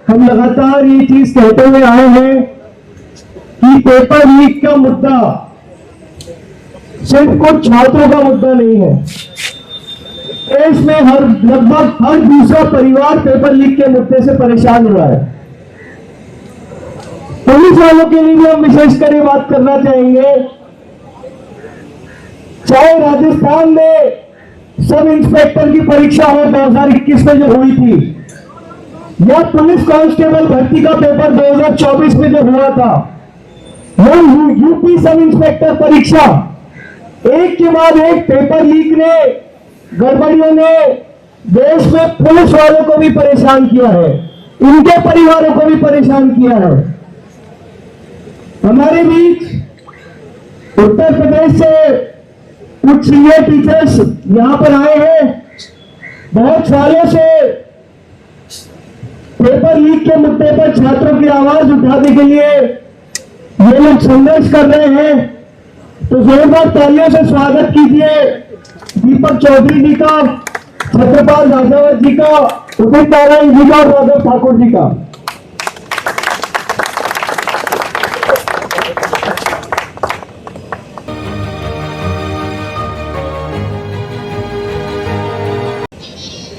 हम लगातार ये चीज कहते हुए आए हैं कि पेपर लीक का मुद्दा सिर्फ कुछ छात्रों का मुद्दा नहीं है। देश में लगभग हर दूसरा परिवार पेपर लीक के मुद्दे से परेशान हुआ है। पुलिस वालों के लिए भी हम विशेषकर बात करना चाहेंगे। चाहे राजस्थान में सब इंस्पेक्टर की परीक्षा हो 2021 में जो हुई थी, या पुलिस कांस्टेबल भर्ती का पेपर 2024 में जो हुआ था, या यूपी सब इंस्पेक्टर परीक्षा, एक के बाद एक पेपर लीक ने, गड़बड़ियों ने देश में पुलिस वालों को भी परेशान किया है, इनके परिवारों को भी परेशान किया है। हमारे बीच उत्तर प्रदेश से कुछ सीनियर टीचर्स यहां पर आए हैं। बहुत सालों से पेपर लीक के मुद्दे पर छात्रों की आवाज उठाने के लिए ये लोग संघर्ष कर रहे हैं। तो जोरदार तालियों से स्वागत कीजिए दीपक चौधरी जी का, छत्रपाल राजावत जी का, उदित नारायण जी का और राघव ठाकुर जी का।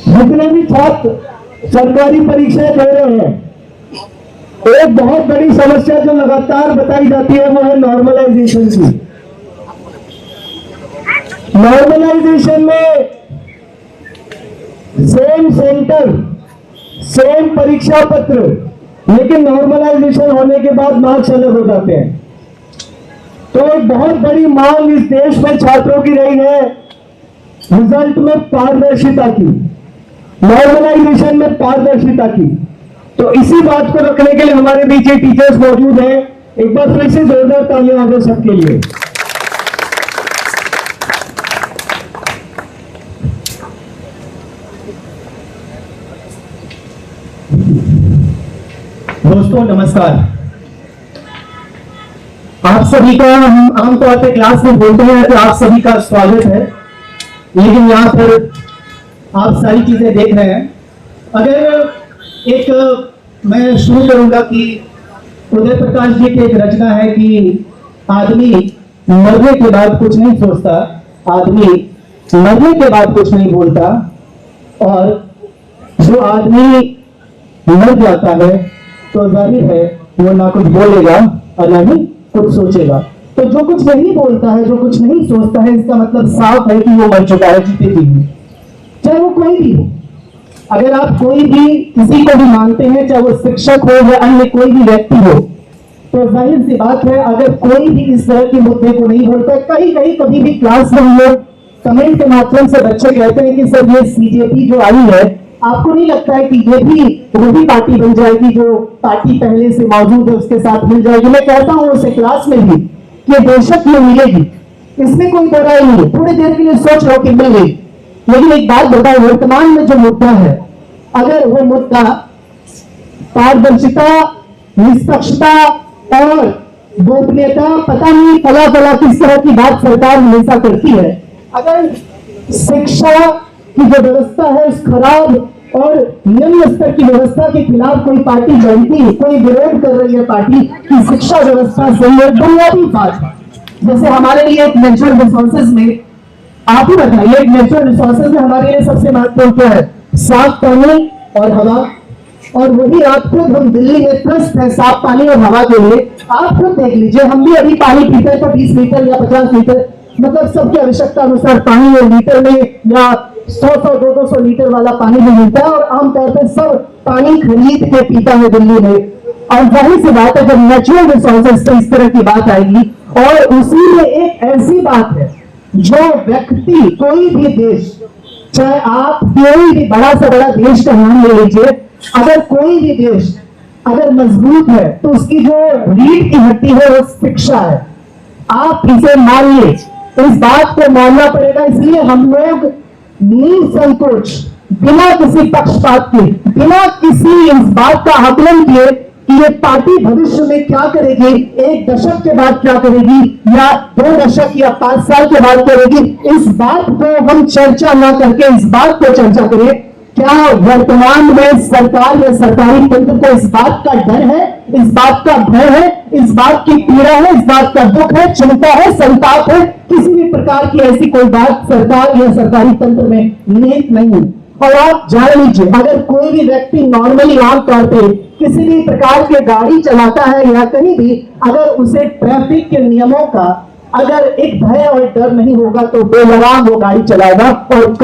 जितने भी छात्र सरकारी परीक्षाएं दे रहे हैं, एक बहुत बड़ी समस्या जो लगातार बताई जाती है वो है नॉर्मलाइजेशन की। नॉर्मलाइजेशन में सेम सेंटर, सेम परीक्षा पत्र, लेकिन नॉर्मलाइजेशन होने के बाद मार्क्स अलग हो जाते हैं। तो एक बहुत बड़ी मांग इस देश में छात्रों की रही है रिजल्ट में पारदर्शिता की, नॉर्मलाइजेशन में पारदर्शिता की। तो इसी बात को रखने के लिए हमारे बीच ये टीचर्स मौजूद हैं। एक बार फिर से जोरदार तालियां हो सबके लिए। दोस्तों नमस्कार। आप सभी का हम आमतौर पर क्लास में बोलते हैं तो आप सभी का स्वागत है, लेकिन यहाँ पर आप सारी चीजें देख रहे हैं। अगर एक मैं शुरू करूंगा कि उदय प्रकाश जी की एक रचना है कि आदमी मरने के बाद कुछ नहीं सोचता, आदमी मरने के बाद कुछ नहीं बोलता, और जो आदमी मर जाता है तो जाहिर है वो ना कुछ बोलेगा और ना ही कुछ सोचेगा। तो जो कुछ नहीं बोलता है, जो कुछ नहीं सोचता है, इसका मतलब साफ है कि वो मर चुका है, जीते जी है, चाहे वो कोई भी हो। अगर आप कोई भी किसी को भी मानते हैं, चाहे वो शिक्षक हो या अन्य कोई भी व्यक्ति हो, तो जाहिर सी बात है अगर कोई भी इस तरह के मुद्दे को नहीं बोलता। कहीं कभी भी क्लास में हम लोग कमेंट के माध्यम से बच्चे कहते हैं कि सर ये सीजेपी जो आई है, आपको नहीं लगता है कि ये भी वही पार्टी बन जाएगी जो पार्टी पहले से मौजूद है उसके साथ मिल जाएगी? मैं कहता हूं उसे क्लास में भी कि बेशक ये मिलेगी, इसमें कोई बुराई नहीं है। थोड़ी देर के लिए सोच लो कि मिल गई, लेकिन एक बात बताओ, वर्तमान में जो मुद्दा है, अगर वो मुद्दा पारदर्शिता, निष्पक्षता और गोपनीयता, पता नहीं फला किस तरह की बात सरकार हमेशा करती है, अगर शिक्षा की जो व्यवस्था है उस खराब और निम्न स्तर की व्यवस्था के खिलाफ कोई पार्टी लड़ती है, कोई विरोध कर रही है पार्टी की शिक्षा व्यवस्था सही है, बुनियादी बात। जैसे हमारे लिए एक नेचुरल रिसोर्सेज में, आप ही बताइए, एक नेचुरल रिसोर्सेज में हमारे लिए सबसे महत्वपूर्ण क्या है? साफ पानी और हवा। और वही आप खुद, हम दिल्ली में त्रस्त है साफ पानी और हवा के लिए। आप खुद देख लीजिए, हम भी अभी पानी पीते हैं तो 20 लीटर या 50 लीटर, मतलब सबकी आवश्यकता अनुसार पानी में लीटर में या 100-200 लीटर वाला पानी भी मिलता है, और आमतौर पर सब पानी खरीद के पीता है दिल्ली में। और जाहिर सी बात है जब नेचुरल रिसोर्सेज से इस तरह की बात आएगी, और उसी में एक ऐसी बात है जो व्यक्ति, कोई भी देश, चाहे आप कोई भी बड़ा से बड़ा देश का नाम ले लीजिए, अगर कोई भी देश अगर मजबूत है तो उसकी जो रीढ़ की हड्डी है वो शिक्षा है। आप इसे मानिए, इस बात को मानना पड़ेगा। इसलिए हम लोग निसंकोच, बिना किसी पक्षपात के, बिना किसी इस बात का आकलन किए कि ये पार्टी भविष्य में क्या करेगी, 1 दशक के बाद क्या करेगी, या 2 दशक या 5 साल के बाद करेगी, इस बात को हम चर्चा ना करके इस बात को चर्चा करें क्या वर्तमान में सरकार या सरकारी तंत्र को इस बात का डर है, इस बात का भय है, इस बात की पीड़ा है, इस बात का दुख है, चिंता है, संताप है, किसी भी प्रकार की ऐसी कोई बात सरकार या सरकारी तंत्र में निहित नहीं है। और आप जान लीजिए, अगर कोई भी व्यक्ति नॉर्मली आमतौर पे किसी भी प्रकार की गाड़ी चलाता है या कहीं भी, अगर उसे ट्रैफिक के नियमों का अगर एक भय और डर नहीं होगा तो बेलगाम वो गाड़ी चलाएगा और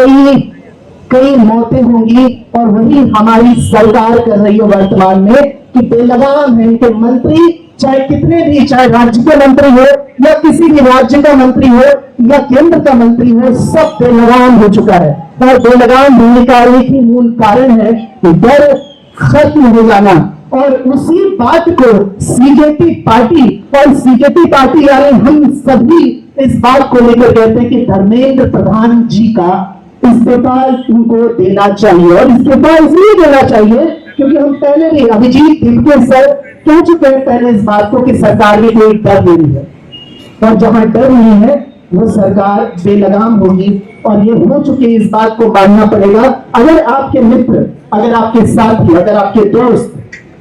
कई मौतें होंगी। और वही हमारी सरकार कर रही है वर्तमान में कि बेलगाम है। इनके मंत्री चाहे कितने भी, चाहे राज्य के मंत्री हो या किसी भी राज्य का मंत्री हो या केंद्र का मंत्री हो, सब बेलगाम हो चुका है। और बेलगाम होने का एक ही मूल कारण है कि डर खत्म हो जाना। और उसी बात को सीजेपी पार्टी यानी हम सभी इस बात को लेकर कहते हैं कि धर्मेंद्र प्रधान जी का इस्तीफा उनको देना चाहिए। और इस्तीफा इसलिए देना चाहिए क्योंकि हम पहले भी अभिजीत तिलके सर कह चुके हैं पहले इस बात को कि सरकार में कोई डर नहीं है, और जहां डर नहीं है वो सरकार बेलगाम होगी। और ये हो चुके, इस बात को मानना पड़ेगा। अगर आपके मित्र, अगर आपके साथी, अगर आपके दोस्त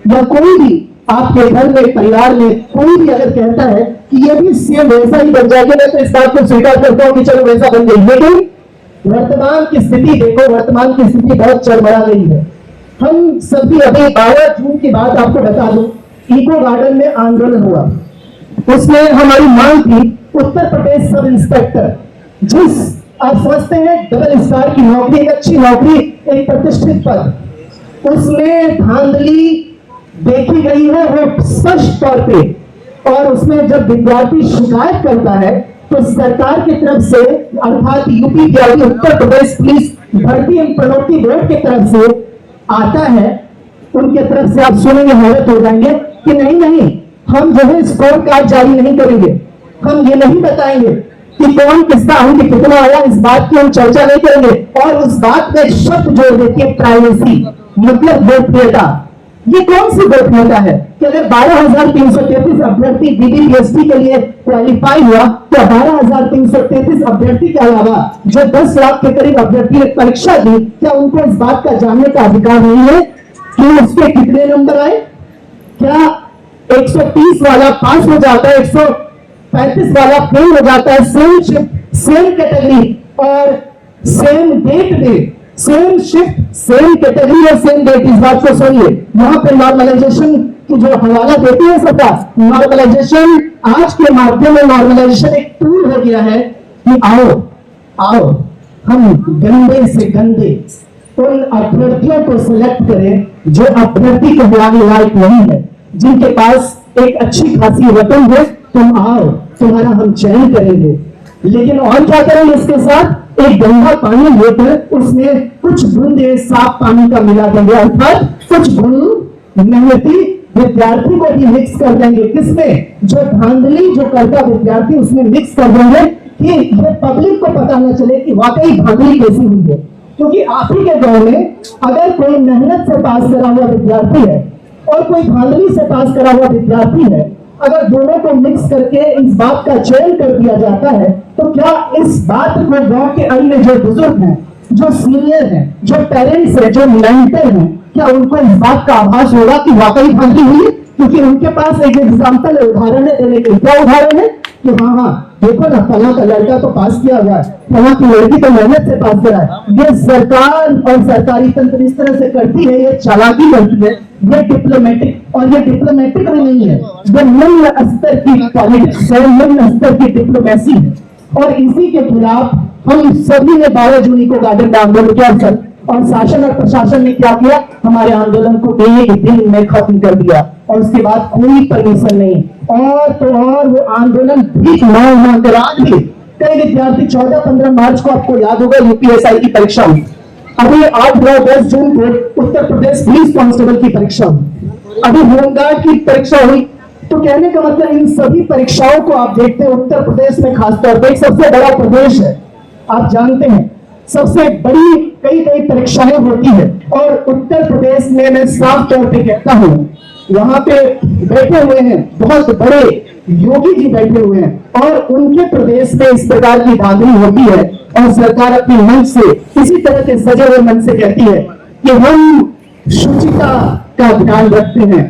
या कोई भी आपके घर में, परिवार में कोई भी अगर कहता है कि ये भी सीएम वैसा ही बन जाएगा, मैं तो इस बात को स्वीकार करता हूं कि चलो वैसा बन जाए। लेकिन वर्तमान की स्थिति देखो, वर्तमान की स्थिति बहुत चरमरा गई है। हम सभी अभी 12 जून की बात आपको बता दूं, इको गार्डन में आंदोलन हुआ, उसमें हमारी मांग थी उत्तर प्रदेश सब इंस्पेक्टर, जिस आप समझते हैं डबल स्टार की नौकरी, एक अच्छी नौकरी, एक प्रतिष्ठित पद, उसमें धांधली देखी गई है वो स्पष्ट तौर पे। और उसमें जब विद्यार्थी शिकायत करता है तो सरकार की तरफ से, अर्थात यूपी के उत्तर प्रदेश पुलिस भर्ती एवं प्रोन्नति बोर्ड की तरफ से आता है, उनके तरफ से आप सुनेंगे हैरत हो जाएंगे कि नहीं हम जो है स्कोर कार्ड जारी नहीं करेंगे, हम ये नहीं बताएंगे कि कौन किसका अंक कितना आया, इस बात की हम चर्चा नहीं करेंगे। और उस बात में शब्द जोड़ देती है प्राइवेसी, मतलब गोपनीयता। ये कौन सी गोपनीयता है कि अगर 12,333 अभ्यर्थी बीडीपीएससी के लिए क्वालिफाई हुआ तो 12,333 अभ्यर्थी के अलावा जो 10 लाख के करीब अभ्यर्थी ने परीक्षा दी, क्या उनको इस बात का जानने का अधिकार नहीं है कि उसके कितने नंबर आए? क्या 130 वाला पास हो जाता है, 135 वाला फेल हो जाता है? सेम शिफ्ट, सेम कैटेगरी और सेम डेट में, सेम शिफ्ट, सेम कैटेगरी और सेम डेट। इस बात को सुनिए, यहाँ पे नॉर्मलाइजेशन की जो हवाला देती है सरकार, नॉर्मलाइजेशन आज के माध्यम में नॉर्मलाइजेशन एक टूल हो गया है कि आओ हम गंदे से गंदे उन अभ्यर्थियों को सिलेक्ट करें जो अभ्यर्थी के लायक नहीं है, जिनके पास एक अच्छी खासी रकम है, तुम आओ, तुम्हारा हम चयन करेंगे। लेकिन और क्या करेंगे इसके साथ? एक गंदा पानी लेकर उसमें कुछ बूंदे साफ पानी का मिला देंगे, अर्थात कुछ बूंद मेहनती विद्यार्थी को भी मिक्स कर देंगे। किसमें? जो धांधली जो करता विद्यार्थी उसमें मिक्स कर देंगे कि ये पब्लिक को पता न चले कि वाकई धांधली कैसी हुई है। क्योंकि आप ही के गांव में अगर कोई मेहनत से पास करा हुआ विद्यार्थी है और कोई धांधली से पास करा हुआ विद्यार्थी है, अगर दोनों को मिक्स करके इस बात का चयन कर दिया जाता है तो क्या इस बात को गांव के अन्य जो बुजुर्ग हैं, जो सीनियर हैं, जो पेरेंट्स हैं, जो मेंटर हैं, क्या उनको इस बात का आभास होगा कि वाकई धांधली हुई है? क्योंकि उनके पास एक एग्जाम्पल उदाहरण है देने के। क्या उदाहरण है कि हाँ देखो ना, फला का लड़का तो पास किया हुआ है, फला की लड़की तो मेहनत से पास करा है। ये सरकार और सरकारी तंत्र इस तरह से करती है, ये चालाकी करती है, ये डिप्लोमेटिक, और ये डिप्लोमेटिक भी नहीं है, ये निम्न स्तर की पॉलिटिक्स है, निम्न स्तर की डिप्लोमेसी है। और इसी के खिलाफ हम सभी ने 12 जून को गार्डन में आंदोलन किया और शासन और प्रशासन ने क्या किया? हमारे आंदोलन को एक दिन में खत्म कर दिया और उसके बाद कोई परमिशन नहीं। और तो और वो आंदोलन ठीक मांगकर आज भी कई विद्यार्थी 14-15 मार्च को आपको याद होगा यूपीएसआई की परीक्षा हुई, अभी 8-9-10 जून को उत्तर प्रदेश पुलिस कांस्टेबल की परीक्षा हुई, अभी होमगार्ड की परीक्षा हुई। तो कहने का मतलब इन सभी परीक्षाओं को आप देखते हैं उत्तर प्रदेश में खासतौर पर, एक सबसे बड़ा प्रदेश है, आप जानते हैं सबसे बड़ी कई परीक्षाएं होती है। और उत्तर प्रदेश में मैं साफ तौर पे कहता हूं, वहां पे बैठे हुए हैं बहुत बड़े योगी जी बैठे हुए हैं और उनके प्रदेश में इस प्रकार की धांधली होती है और सरकार अपने मन से इसी तरह के सजे हुए मन से कहती है कि हम शुचिता का ध्यान रखते हैं,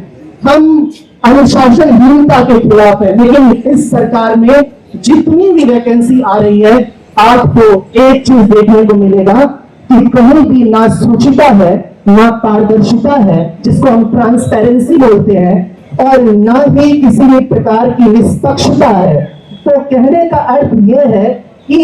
हम अनुशासनहीनता के खिलाफ है, लेकिन इस सरकार में जितनी भी वैकेंसी आ रही है आपको एक चीज देखने को मिलेगा कि कहीं भी ना शुचिता है, ना पारदर्शिता है जिसको हम ट्रांसपेरेंसी बोलते हैं, और ना ही किसी भी प्रकार की निष्पक्षता है। तो कहने का अर्थ यह है कि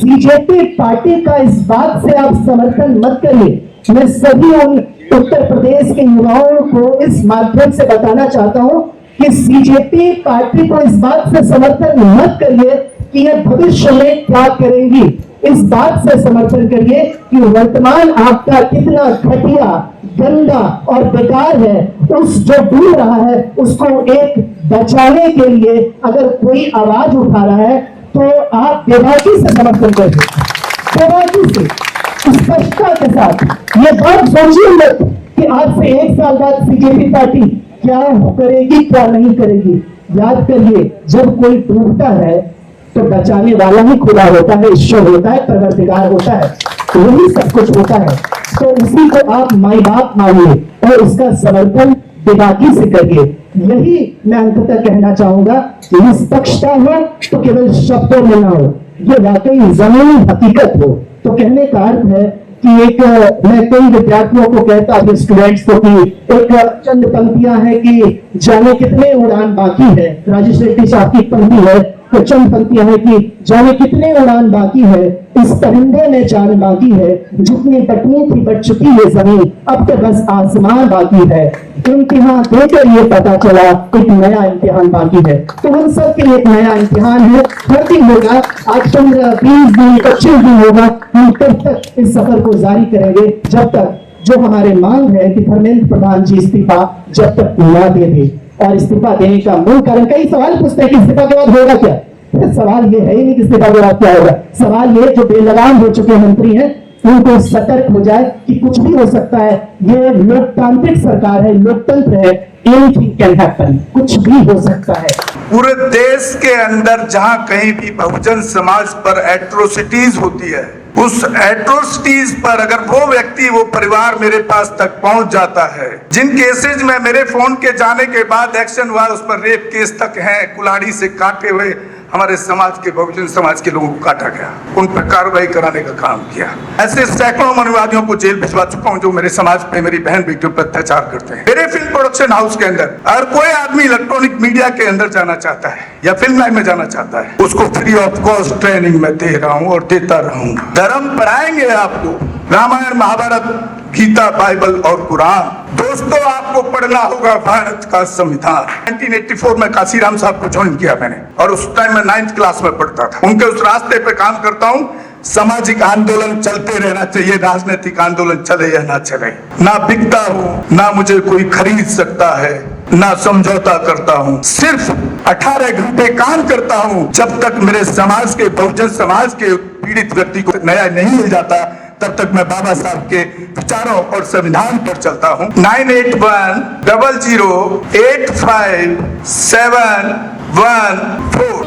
बीजेपी पार्टी का इस बात से आप समर्थन मत करिए। मैं सभी उन उत्तर प्रदेश के युवाओं को इस माध्यम से बताना चाहता हूं कि बीजेपी पार्टी को इस बात से समर्थन मत करिए कि ये भविष्य में क्या करेंगी। इस बात से समर्थन करिए कि वर्तमान आपका कितना घटिया, गंदा और बेकार है, उस जो डूब रहा है उसको एक बचाने के लिए अगर कोई आवाज उठा रहा है तो आप बेबाकी से समर्थन करिए, बेबाकी से, स्पष्टता के साथ। ये बात सोचिए मत कि आज से 1 साल बाद बीजेपी पार्टी क्या करेगी क्या नहीं करेगी। याद करिए, जब कोई डूबता है तो बचाने वाला ही खुदा होता है, ईश्वर होता है, परवरदिगार होता है, वही सब कुछ होता है। तो उसी को आप माई बाप मानिए और उसका समर्थन बेबाकी से करिए। यही मैं अंततः कहना चाहूंगा कि निष्पक्षता हो तो केवल शब्दों में ना हो, ये वाकई जमीनी हकीकत हो। तो कहने का अर्थ है कि मैं कई विद्यार्थियों को कहता हूँ, स्टूडेंट्स को, कि एक चंद पंक्तियां हैं कि जाने कितने उड़ान बाकी है। राजेश रेड्डी साहब की पंक्ति है, तो चंद पंक्तियां हैं कि जाने कितने उड़ान बाकी है, इस परिंदे में जान बाकी है, जितनी बटनी थी बट चुकी ये जमीन, अब तो बस आसमान बाकी है। इम्तिहान देकर ये पता चला एक नया इम्तिहान बाकी है। तो हम सब के लिए एक नया इम्तिहान है, हर दिन होगा, आज 15, 20 दिन, 25 दिन होगा। हम तब तक इस सफर को जारी करेंगे जब तक जो हमारे मांग है कि धर्मेंद्र प्रधान जी इस्तीफा जब तक न दे दे। और इस्तीफा देने का मूल कारण, कई सवाल पूछते हैं कि इस्तीफा के बाद होगा क्या। सवाल ये है ही नहीं कि इस्तीफा के बाद क्या होगा। सवाल ये, जो बेलगाम हो चुके मंत्री हैं उनको सतर्क हो जाए कि कुछ भी हो सकता है। ये लोकतांत्रिक सरकार है, लोकतंत्र है, एनीथिंग कैन हैपन, कुछ भी हो सकता है। पूरे देश के अंदर जहां कहीं भी बहुजन समाज पर एट्रोसिटीज होती है, उस एट्रोसिटीज पर अगर वो व्यक्ति, वो परिवार मेरे पास तक पहुंच जाता है, जिन केसेज में मेरे फोन के जाने के बाद एक्शन हुआ, उस पर रेप केस तक है, कुल्हाड़ी से काटे हुए हमारे समाज के, बहुजन समाज के लोगों को काटा गया, उन पर कार्रवाई कराने का काम किया। ऐसे सैकड़ों मनुवादियों को जेल भिजवा चुका हूं जो मेरे समाज पे, मेरी बहन बेटियों पर अत्याचार करते हैं। मेरे फिल्म प्रोडक्शन हाउस के अंदर अगर कोई आदमी इलेक्ट्रॉनिक मीडिया के अंदर जाना चाहता है या फिल्म लाइन में जाना चाहता है, उसको फ्री ऑफ कॉस्ट ट्रेनिंग में दे रहा हूं और देता रहूंगा। धर्म पढ़ाएंगे आपको, रामायण, महाभारत, गीता, बाइबल और कुरान। दोस्तों, आपको पढ़ना होगा भारत का संविधान। 1984 में काशीराम साहब को ज्वाइन किया मैंने, और उस टाइम मैं 9th क्लास में पढ़ता था। उनके उस रास्ते पे काम करता हूँ। सामाजिक आंदोलन चलते रहना चाहिए, राजनीतिक आंदोलन चले या ना चले। ना बिकता हूँ, ना मुझे कोई खरीद सकता है, ना समझौता करता हूँ, सिर्फ 18 घंटे काम करता हूँ। जब तक मेरे समाज के, बहुजन समाज के पीड़ित व्यक्ति को न्याय नहीं मिल जाता, तब तक मैं बाबा साहब के विचारों और संविधान पर चलता हूं। 9810085714।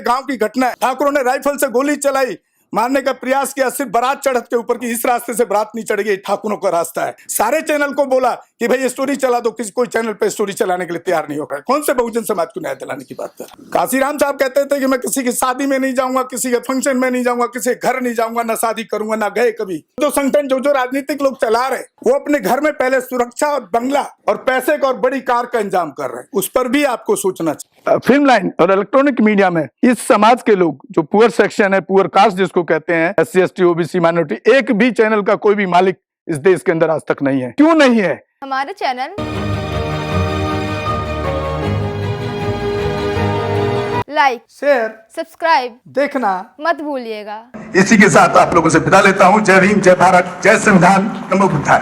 गांव की घटना है, ठाकुरों ने राइफल से गोली चलाई, मारने का प्रयास किया, सिर्फ बारात चढ़त के ऊपर की, इस रास्ते से बारात नहीं चढ़ गई, ठाकुरों का रास्ता है। सारे चैनल को बोला कि भाई स्टोरी चला दो, किसी कोई चैनल पे स्टोरी चलाने के लिए तैयार नहीं होगा। कौन से बहुजन समाज को न्याय दिलाने की बात कर? काशीराम साहब कहते थे कि मैं किसी की शादी में नहीं जाऊंगा, किसी के फंक्शन में नहीं जाऊंगा, किसी के घर नहीं जाऊंगा, ना शादी करूंगा, ना गए कभी। जो संगठन, जो राजनीतिक लोग चला रहे, वो अपने घर में पहले सुरक्षा और बंगला और पैसे का और बड़ी कार का इंतजाम कर रहे हैं। उस पर भी आपको सोचना चाहिए। फिल्म लाइन और इलेक्ट्रॉनिक मीडिया में इस समाज के लोग, जो पुअर सेक्शन है, पुअर कास्ट जिसको कहते हैं, SC ST OBC माइनॉरिटी, एक भी चैनल का कोई भी मालिक इस देश के अंदर आज तक नहीं है। क्यों नहीं है? हमारे चैनल लाइक, शेयर, सब्सक्राइब देखना मत भूलिएगा। इसी के साथ आप लोगों से विदा लेता हूं। जय भीम, जय भारत, जय संविधान, नमो बुद्धाय।